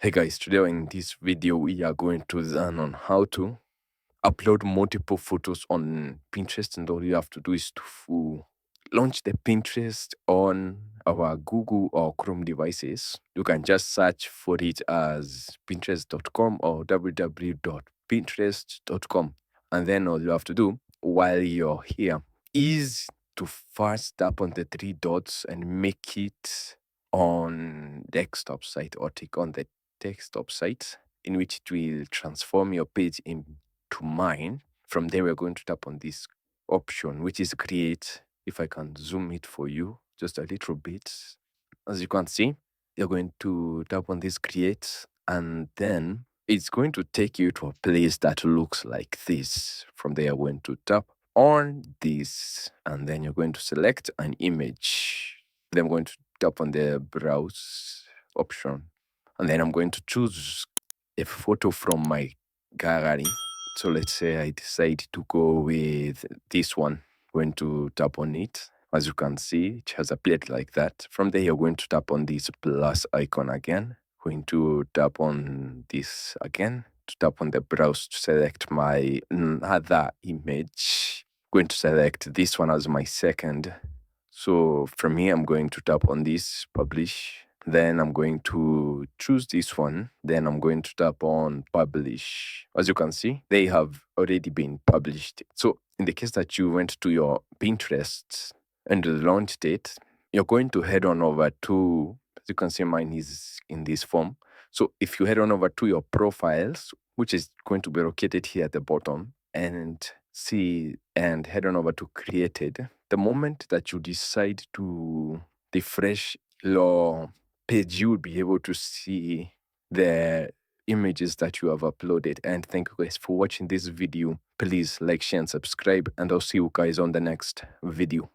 Hey guys, today in this video we are going to learn on how to upload multiple photos on Pinterest, and all you have to do is to launch the Pinterest on our Google or Chrome devices. You can just search for it as pinterest.com or www.pinterest.com, and then all you have to do while you're here is to first tap on the three dots and make it on desktop site, or click on the desktop site, in which it will transform your page into mine. From there, we're going to tap on this option, which is create. If I can zoom it for you just a little bit, as you can see, you're going to tap on this create, and then it's going to take you to a place that looks like this. From there, you're going to tap on this, and then you're going to select an image. Then I'm going to tap on the browse option, and then I'm going to choose a photo from my gallery. So let's say I decide to go with this one. Going to tap on it. As you can see, it has appeared like that. From there, you're going to tap on this plus icon again. Going to tap on this again to tap on the browse to select my other image. Going to select this one as my second. So from here, I'm going to tap on this publish. Then I'm going to choose this one. Then I'm going to tap on publish. As you can see, they have already been published. So in the case that you went to your Pinterest and launched it, you're going to head on over to, as you can see, mine is in this form. So if you head on over to your profiles, which is going to be located here at the bottom, and head on over to created, the moment that you decide to refresh your page, you will be able to see the images that you have uploaded. And thank you guys for watching this video. Please like, share, and subscribe, and I'll see you guys on the next video.